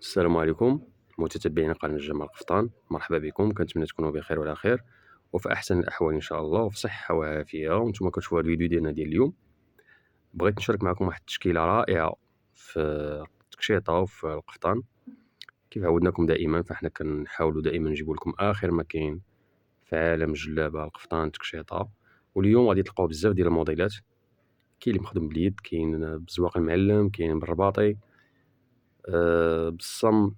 السلام عليكم متتبعين قناة جمال قفطان، مرحبا بكم. كنتمنى تكونوا بخير وعلى خير وفي احسن الاحوال ان شاء الله وفي صحه وعافيه. وانتم كتشوفوا هذا الفيديو ديالنا ديال اليوم. بغيت نشارك معكم واحد التشكيله رائعه في التكشيطه وفي القفطان. كيف عودناكم دائما فاحنا كنحاولوا دائما نجيبوا لكم اخر ما كاين في عالم الجلابه القفطان التكشيطه. واليوم غادي تلقاو بزاف ديال الموديلات، كاين اللي مخدوم باليد، كاين بالزواق المعلم، كاين بالرباطي، بالصم،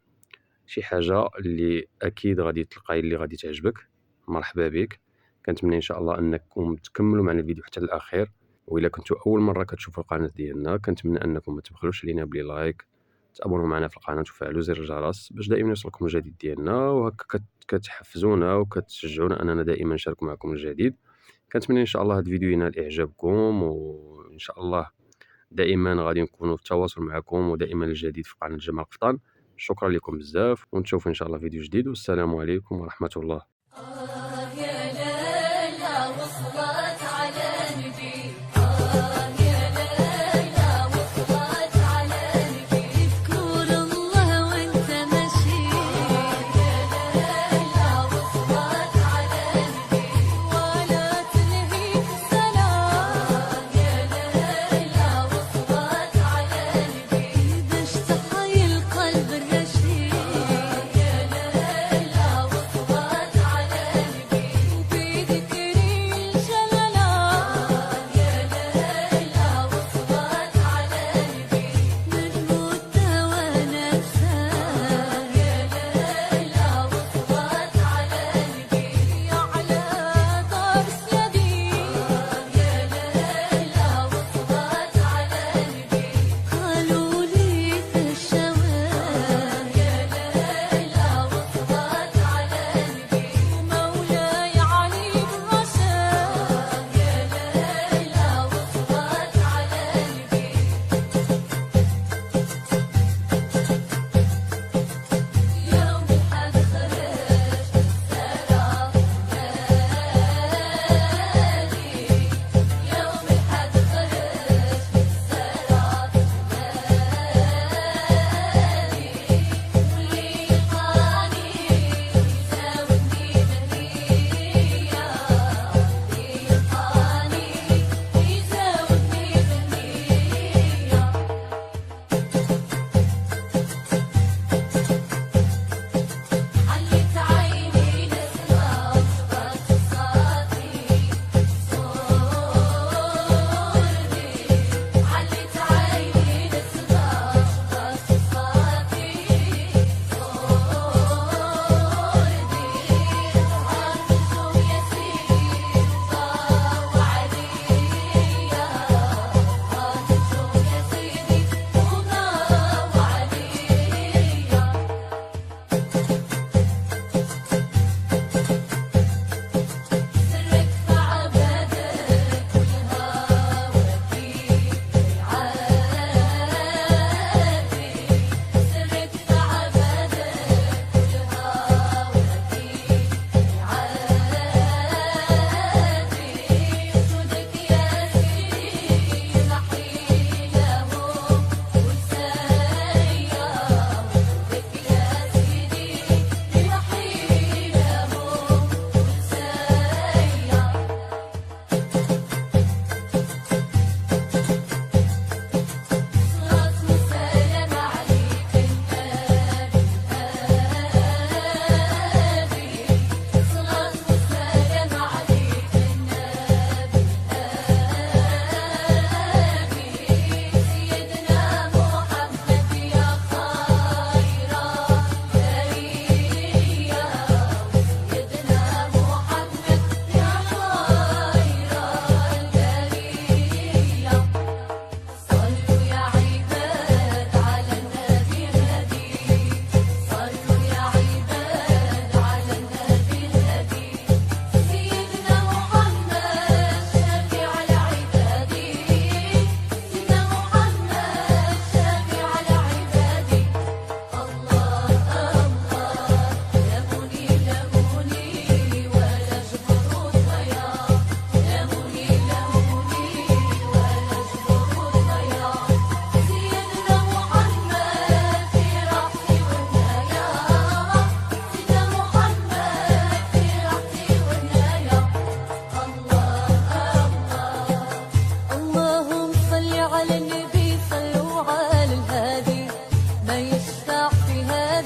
شي حاجه اللي اكيد غادي تلقاي اللي غادي تعجبك. مرحبا بك. كنتمنى ان شاء الله انكم تكملوا معنا الفيديو حتى الاخير. والا كنتوا اول مره كتشوفوا القناه ديالنا كنتمنى انكم ما تبخلوش علينا بلي لايك، تابونوا معنا في القناه وتفعلوا زر الجرس باش دائما يوصلكم الجديد ديالنا، وهكا كتحفزونا وكتشجعونا اننا دائما نشارك معكم الجديد. كنتمنى ان شاء الله هذا الفيديو ينال اعجابكم، وان شاء الله دائما غادي نكونوا في التواصل معكم ودائما الجديد في قناة جمال قفطان. شكرا لكم بزاف ونشوف ان شاء الله فيديو جديد، والسلام عليكم ورحمة الله. يا ليلى وصلت على نبي، يا ليلى وصلت على نبي، اذكر الله وانت ماشي، يا ليلى وصلت على نبي، ولا تنهيك السلام، يا ليلى وصلت على نبي، باش تحيي القلب الرشيد، يا ليلى وصلت على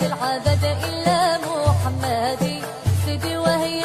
العبد إلا محمدي سيدي وهي